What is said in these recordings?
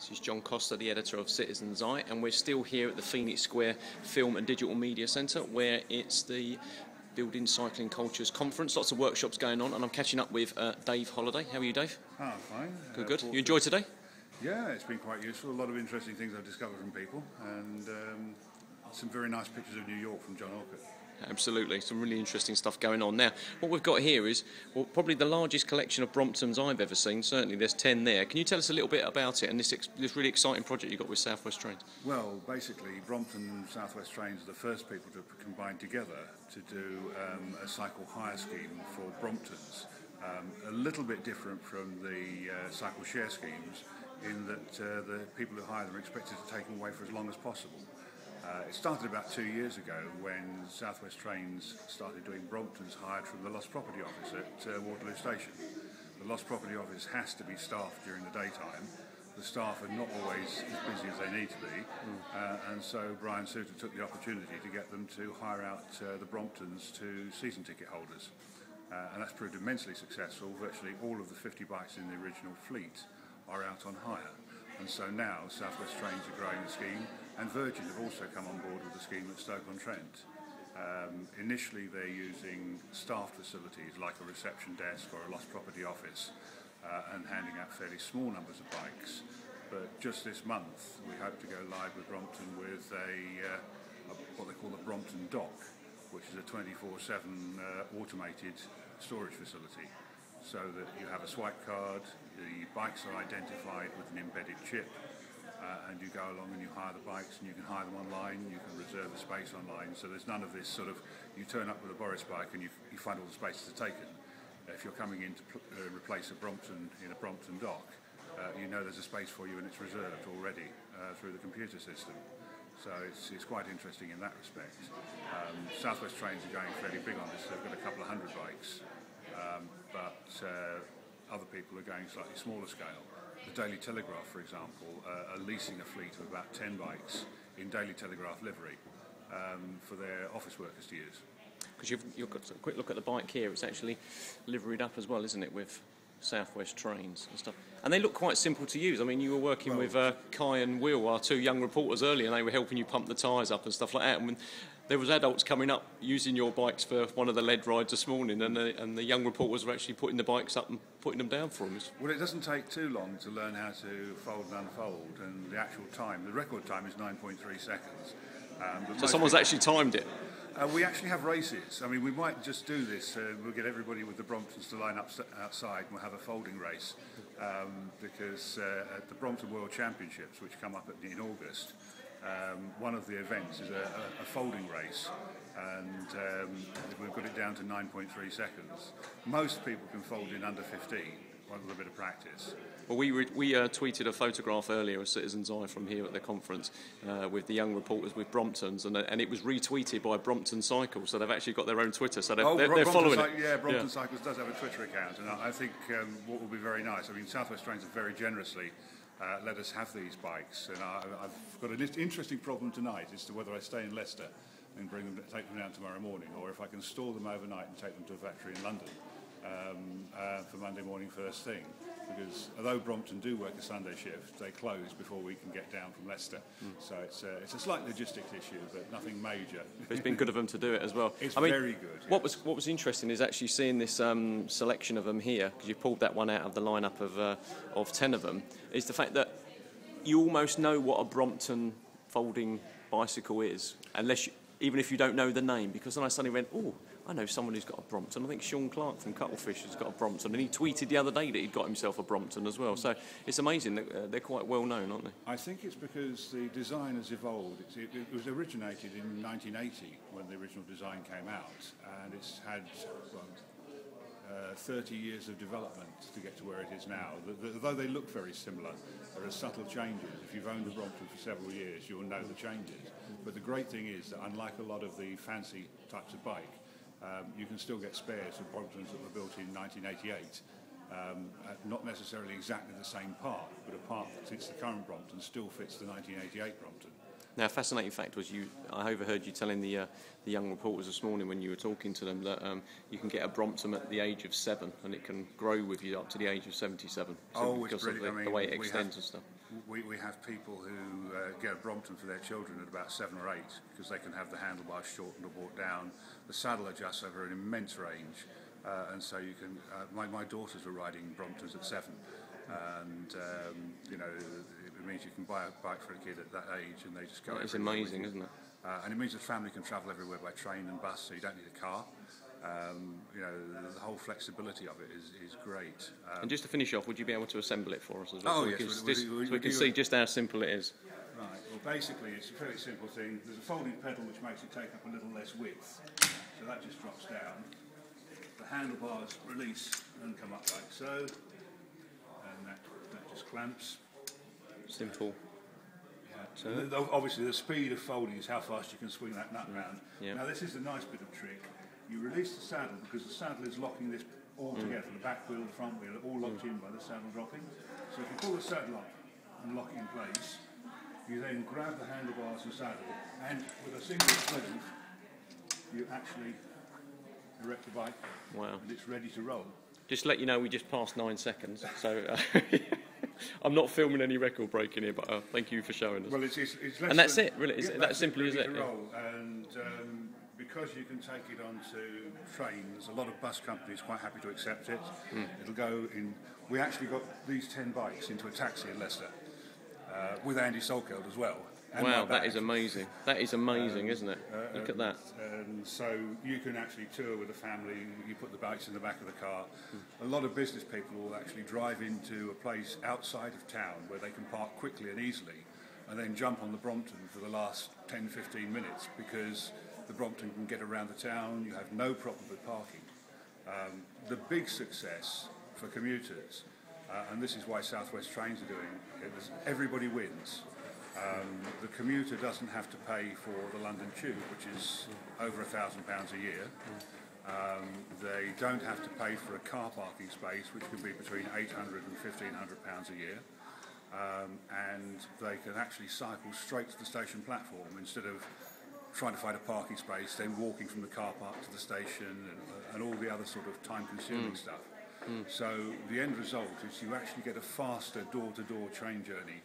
This is John Costa, the editor of Citizen's Eye, and we're still here at the Phoenix Square Film and Digital Media Centre, where it's the Building Cycling Cultures Conference. Lots of workshops going on, and I'm catching up with Dave Holliday. How are you, Dave? Oh, fine. Good. You enjoyed today? Yeah, it's been quite useful. A lot of interesting things I've discovered from people, and some very nice pictures of New York from John Orcutt. Absolutely, some really interesting stuff going on. Now, what we've got here is probably the largest collection of Bromptons I've ever seen. Certainly, there's 10 there. Can you tell us a little bit about it and this really exciting project you've got with South West Trains? Well, basically, Brompton and South West Trains are the first people to combine together to do a cycle hire scheme for Bromptons. A little bit different from the cycle share schemes in that the people who hire them are expected to take them away for as long as possible. It started about 2 years ago when South West Trains started doing Bromptons hired from the Lost Property Office at Waterloo Station. The Lost Property Office has to be staffed during the daytime. The staff are not always as busy as they need to be, and so Brian Suter took the opportunity to get them to hire out the Bromptons to season ticket holders. And that's proved immensely successful. Virtually all of the 50 bikes in the original fleet are out on hire. And so now South West Trains are growing the scheme, and Virgin have also come on board with the scheme at Stoke-on-Trent. Initially they're using staffed facilities like a reception desk or a lost property office and handing out fairly small numbers of bikes. But just this month we hope to go live with Brompton with what they call the Brompton Dock, which is a 24/7 automated storage facility, so that you have a swipe card, the bikes are identified with an embedded chip, and you go along and you hire the bikes, and you can hire them online, you can reserve the space online, so there's none of this sort of, you turn up with a Boris bike and you find all the spaces are taken. If you're coming in to replace a Brompton in a Brompton dock, you know there's a space for you and it's reserved already through the computer system. So it's quite interesting in that respect. South West Trains are going fairly big on this. They've got a couple of hundred bikes, but other people are going slightly smaller scale. The Daily Telegraph, for example, are leasing a fleet of about 10 bikes in Daily Telegraph livery for their office workers to use. Because you've got a quick look at the bike here. It's actually liveried up as well, isn't it, with South West Trains and stuff. And they look quite simple to use. I mean, you were working with Kai and Will, our two young reporters earlier, and they were helping you pump the tyres up and stuff like that. And when there was adults coming up using your bikes for one of the lead rides this morning, and the young reporters were actually putting the bikes up and putting them down for them. Well, it doesn't take too long to learn how to fold and unfold, and the actual time, the record time is 9.3 seconds. So someone's actually timed it? We actually have races. I mean, we might just do this. We'll get everybody with the Bromptons to line up outside, and we'll have a folding race because at the Brompton World Championships, which come up in August, one of the events is a folding race, and we've got it down to 9.3 seconds. Most people can fold in under 15 with a bit of practice. Well, we tweeted a photograph earlier of Citizen's Eye from here at the conference with the young reporters with Bromptons, and it was retweeted by Brompton Cycles, so they've actually got their own Twitter, so they're following it. Yeah, Brompton Cycles does have a Twitter account, and I think what will be very nice, I mean, South West Trains have very generously let us have these bikes, and I've got an interesting problem tonight as to whether I stay in Leicester and take them down tomorrow morning, or if I can store them overnight and take them to a factory in London for Monday morning first thing. Because although Brompton do work a Sunday shift, they close before we can get down from Leicester. So it's a slight logistics issue, but nothing major. But it's been good of them to do it as well. It's very good. Yes. What was interesting is actually seeing this selection of them here, because you pulled that one out of the lineup of 10 of them, is the fact that you almost know what a Brompton folding bicycle is, even if you don't know the name, because then I suddenly went, oh, I know someone who's got a Brompton. I think Sean Clark from Cuttlefish has got a Brompton, and he tweeted the other day that he'd got himself a Brompton as well. So it's amazing that they're quite well known, aren't they? I think it's because the design has evolved. It was originated in 1980 when the original design came out, and it's had 30 years of development to get to where it is now. Though they look very similar, there are subtle changes. If you've owned a Brompton for several years, you'll know the changes. But the great thing is that unlike a lot of the fancy types of bike, you can still get spares of Bromptons that were built in 1988, not necessarily exactly the same part, but a part that fits the current Brompton still fits the 1988 Brompton. Now, a fascinating fact was I overheard you telling the young reporters this morning when you were talking to them that you can get a Brompton at the age of 7 and it can grow with you up to the age of 77. It's because of the way it extends and stuff. We have people who get a Brompton for their children at about 7 or 8 because they can have the handlebars shortened or brought down. The saddle adjusts over an immense range, and so you can. My daughters were riding Bromptons at 7, and it means you can buy a bike for a kid at that age, and they just go. It's amazing, isn't it? And it means the family can travel everywhere by train and bus, so you don't need a car. The whole flexibility of it is great. And just to finish off, would you be able to assemble it for us as well? Oh, so yes. we can see just how simple it is. Right. Well, basically, it's a fairly simple thing. There's a folding pedal which makes it take up a little less width, so that just drops down. The handlebars release and come up like so, and that just clamps. Simple. Yeah. Obviously, the speed of folding is how fast you can swing that nut round. Yeah. Now, this is the nice bit of trick. You release the saddle because the saddle is locking this all together. The back wheel, the front wheel, are all locked in by the saddle dropping. So if you pull the saddle up and lock it in place, you then grab the handlebars and saddle, and with a single move, you actually erect the bike. Wow. And it's ready to roll. Just to let you know, we just passed 9 seconds, so I'm not filming any record breaking here, but thank you for showing us. Well, it's less and that's it, really. It's that simple, is it? Roll. And because you can take it onto trains, a lot of bus companies are quite happy to accept it. It'll go in. We actually got these 10 bikes into a taxi in Leicester with Andy Salkeld as well. Wow, that is amazing. That is amazing, isn't it? Look at that. And so you can actually tour with a family. You put the bikes in the back of the car. A lot of business people will actually drive into a place outside of town where they can park quickly and easily, and then jump on the Brompton for the last 10-15 minutes because the Brompton can get around the town. You have no problem with parking. The big success for commuters, and this is why South West Trains are doing it, is everybody wins. The commuter doesn't have to pay for the London Tube, which is over £1,000 a year. They don't have to pay for a car parking space, which can be between £800 and £1,500 a year. And they can actually cycle straight to the station platform instead of trying to find a parking space, then walking from the car park to the station and all the other sort of time-consuming stuff. So the end result is you actually get a faster door-to-door train journey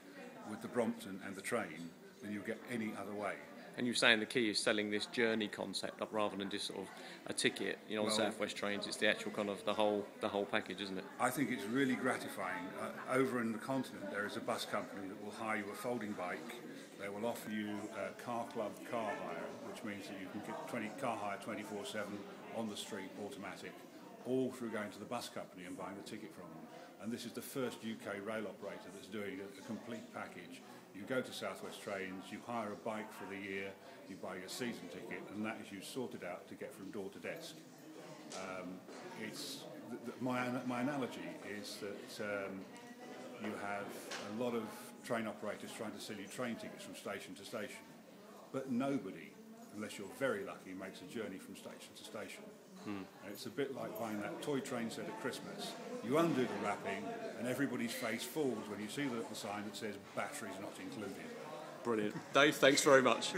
with the Brompton and the train than you get any other way. And you're saying the key is selling this journey concept up rather than just sort of a ticket. On South West Trains, it's the actual kind of the whole package, isn't it? I think it's really gratifying. Over in the continent, there is a bus company that will hire you a folding bike. They will offer you a car club car hire, which means that you can get car hire 24/7 on the street, automatic, all through going to the bus company and buying the ticket from them. And this is the first UK rail operator that's doing a complete package. You go to South West Trains, you hire a bike for the year, you buy your season ticket, and that is you sorted out to get from door to desk. My analogy is that you have a lot of train operators trying to sell you train tickets from station to station, but nobody, unless you're very lucky, makes a journey from station to station. And it's a bit like buying that toy train set at Christmas. You undo the wrapping and everybody's face falls when you see the little sign that says batteries not included. Brilliant. Dave, thanks very much.